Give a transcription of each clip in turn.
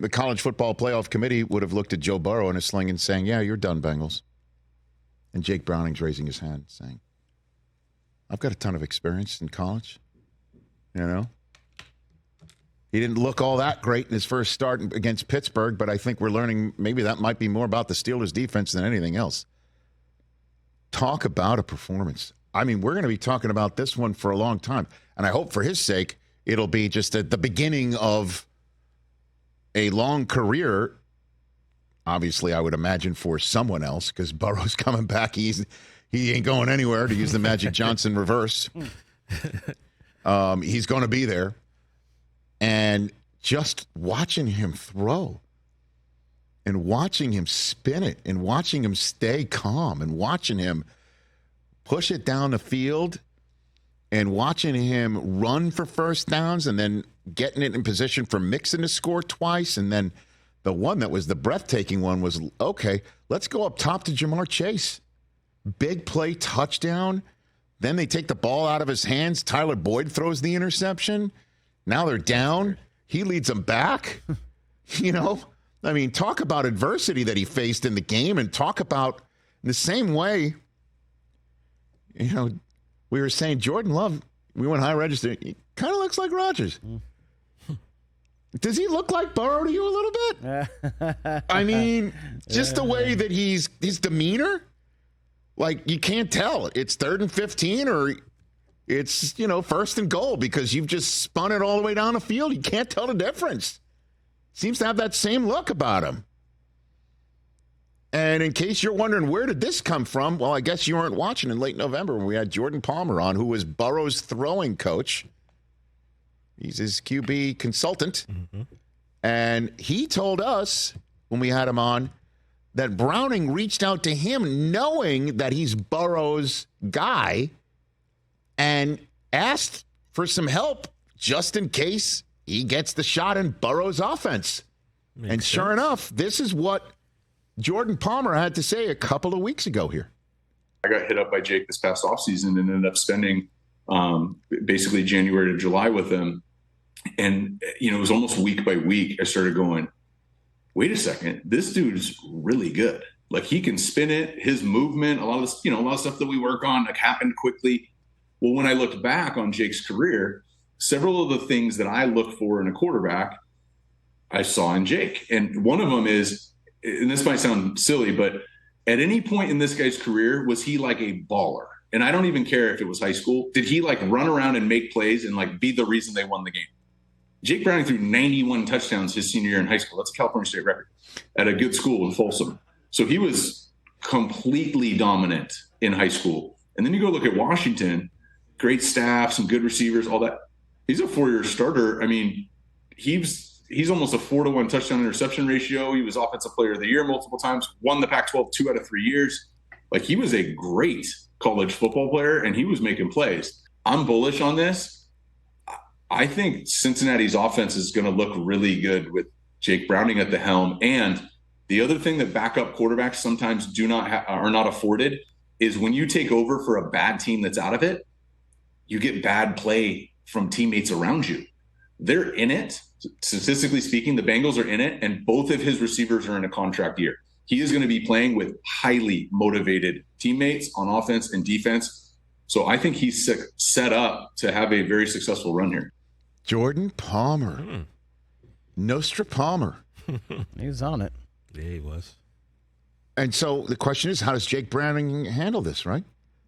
the college football playoff committee would have looked at Joe Burrow in a sling and saying, yeah, you're done, Bengals. And Jake Browning's raising his hand saying, I've got a ton of experience in college. You know? He didn't look all that great in his first start against Pittsburgh, but I think we're learning maybe that might be more about the Steelers' defense than anything else. Talk about a performance. I mean, we're going to be talking about this one for a long time. And I hope for his sake, it'll be just at the beginning of a long career. Obviously, I would imagine for someone else, because Burrow's coming back. He ain't going anywhere, to use the Magic Johnson reverse. He's going to be there. And just watching him throw and watching him spin it and watching him stay calm and watching him push it down the field and watching him run for first downs and then getting it in position for Mixon to score twice. And then the one that was the breathtaking one was, okay, let's go up top to Jamar Chase. Big play touchdown. Then they take the ball out of his hands. Tyler Boyd throws the interception. Now they're down. He leads them back. You know, I mean, talk about adversity that he faced in the game and talk about in the same way, you know, we were saying Jordan Love, we went high register. He kind of looks like Rodgers. Does he look like Burrow to you a little bit? I mean, just the way that his demeanor, like you can't tell. It's 3rd and 15 or it's, you know, 1st and goal because you've just spun it all the way down the field. You can't tell the difference. Seems to have that same look about him. And in case you're wondering, where did this come from? Well, I guess you weren't watching in late November when we had Jordan Palmer on, who was Burrow's throwing coach. He's his QB consultant. Mm-hmm. And he told us when we had him on that Browning reached out to him knowing that he's Burrow's guy and asked for some help just in case he gets the shot in Burrow's offense. And sure enough, this is what Jordan Palmer had to say a couple of weeks ago here. I got hit up by Jake this past offseason and ended up spending basically January to July with him. And, you know, it was almost week by week. I started going, wait a second, this dude's really good. Like he can spin it, his movement, a lot of stuff that we work on, like happened quickly. Well, when I looked back on Jake's career, several of the things that I look for in a quarterback, I saw in Jake. And one of them is, and this might sound silly, but at any point in this guy's career, was he like a baller? And I don't even care if it was high school. Did he like run around and make plays and like be the reason they won the game? Jake Browning threw 91 touchdowns his senior year in high school. That's a California state record at a good school in Folsom. So he was completely dominant in high school. And then you go look at Washington, great staff, some good receivers, all that. He's a 4-year starter. I mean, he's almost a 4-to-1 touchdown interception ratio. He was offensive player of the year multiple times, won the Pac-12 2 out of 3 years. Like he was a great college football player and he was making plays. I'm bullish on this. I think Cincinnati's offense is going to look really good with Jake Browning at the helm. And the other thing that backup quarterbacks sometimes are not afforded is when you take over for a bad team that's out of it, you get bad play from teammates around you. They're in it. Statistically speaking, the Bengals are in it, and both of his receivers are in a contract year. He is going to be playing with highly motivated teammates on offense and defense. So I think he's set up to have a very successful run here. Jordan Palmer. Nostra Palmer. He was on it. Yeah, he was. And so the question is, how does Jake Browning handle this, right?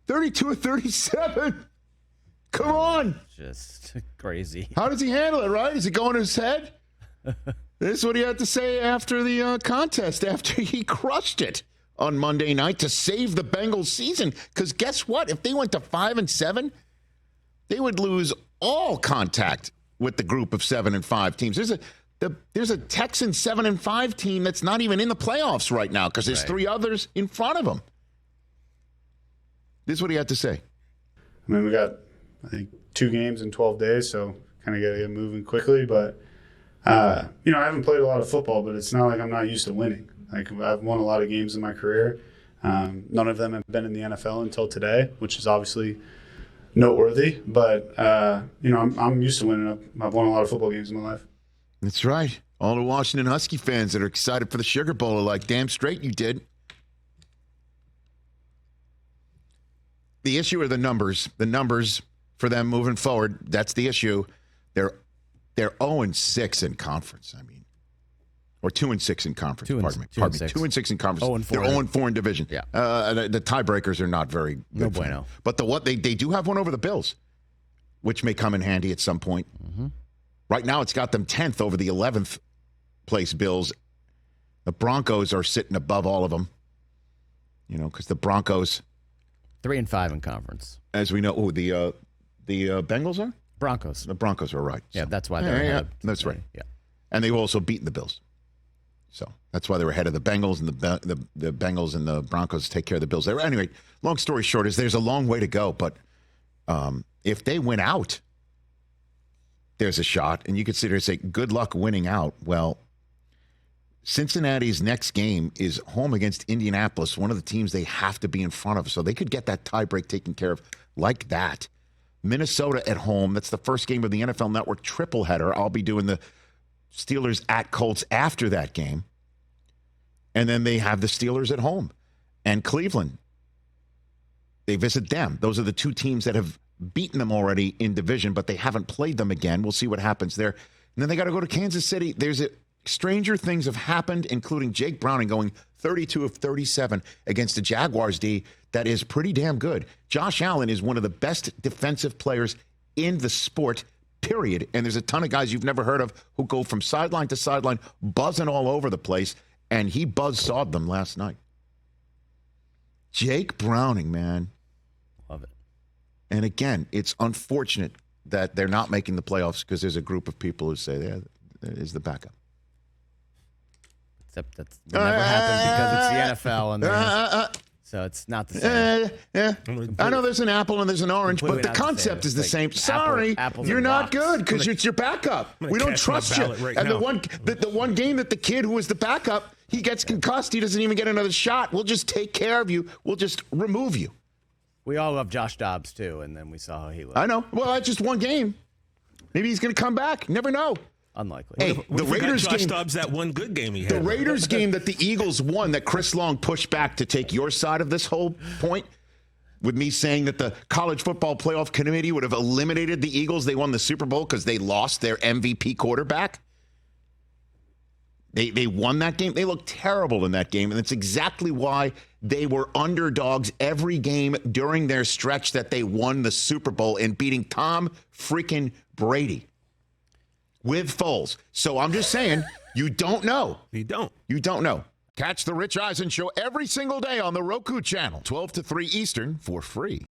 32 or 37. Come on. Just crazy. How does he handle it, right? Is it going to his head? This is what he had to say after the contest, after he crushed it on Monday night to save the Bengals season. Because guess what? If they went to 5-7, they would lose all contact with the group of 7 and 5 teams. There's a Texans 7 and 5 team that's not even in the playoffs right now because there's 3 others in front of them. This is what he had to say. I mean, we got, I think, 2 games in 12 days, so kind of got to get moving quickly. But, I haven't played a lot of football, but it's not like I'm not used to winning. Like, I've won a lot of games in my career. None of them have been in the NFL until today, which is obviously noteworthy. But, I'm used to winning. I've won a lot of football games in my life. That's right. All the Washington Husky fans that are excited for the Sugar Bowl are like, damn straight you did. The issue are the numbers. The numbers for them moving forward, that's the issue. They're 0-6 in conference, I mean. Or 2-6 in conference. Pardon me. 2-6 in conference. 0-4. They're 0-4 in division. Yeah. The tiebreakers are not very good. No bueno. But they do have one over the Bills, which may come in handy at some point. Mm-hmm. Right now, it's got them 10th over the 11th place Bills. The Broncos are sitting above all of them. Because the Broncos 3-5 in conference. As we know, the Bengals are? Broncos. The Broncos are right. Yeah, that's why they're ahead. That's right. Yeah. And they've also beaten the Bills. So that's why they were ahead of the Bengals, and the Bengals and the Broncos take care of the Bills. Anyway, long story short is there's a long way to go, but if they win out, there's a shot. And you could sit here and say, good luck winning out. Well, Cincinnati's next game is home against Indianapolis, one of the teams they have to be in front of. So they could get that tiebreak taken care of like that. Minnesota at home. That's the first game of the NFL Network triple header. I'll be doing the Steelers at Colts after that game. And then they have the Steelers at home. And Cleveland, they visit them. Those are the two teams that have beaten them already in division, but they haven't played them again. We'll see what happens there. And then they got to go to Kansas City. Stranger things have happened, including Jake Browning going 32 of 37 against the Jaguars D. That is pretty damn good. Josh Allen is one of the best defensive players in the sport, period. And there's a ton of guys you've never heard of who go from sideline to sideline, buzzing all over the place. And he buzzsawed them last night. Jake Browning, man. Love it. And again, it's unfortunate that they're not making the playoffs because there's a group of people who say there is the backup. Except that's never happened because it's the NFL and so it's not the same. I know there's an apple and there's an orange, but the concept is the same. Sorry, you're not good because it's your backup. We don't trust you. Right and now. the one game that the kid who was the backup, he gets concussed. He doesn't even get another shot. We'll just take care of you. We'll just remove you. We all love Josh Dobbs too, and then we saw how he looked. I know. Well, that's just one game. Maybe he's going to come back. Never know. Unlikely. Hey, the Raiders Josh game. Dobbs, that one good game he had. The Raiders game that the Eagles won, that Chris Long pushed back to take your side of this whole point, with me saying that the college football playoff committee would have eliminated the Eagles. They won the Super Bowl because they lost their MVP quarterback. They won that game. They looked terrible in that game, and that's exactly why they were underdogs every game during their stretch that they won the Super Bowl and beating Tom freaking Brady with Foles. So I'm just saying, you don't know. You don't. You don't know. Catch the Rich Eisen Show every single day on the Roku channel, 12 to 3 Eastern, for free.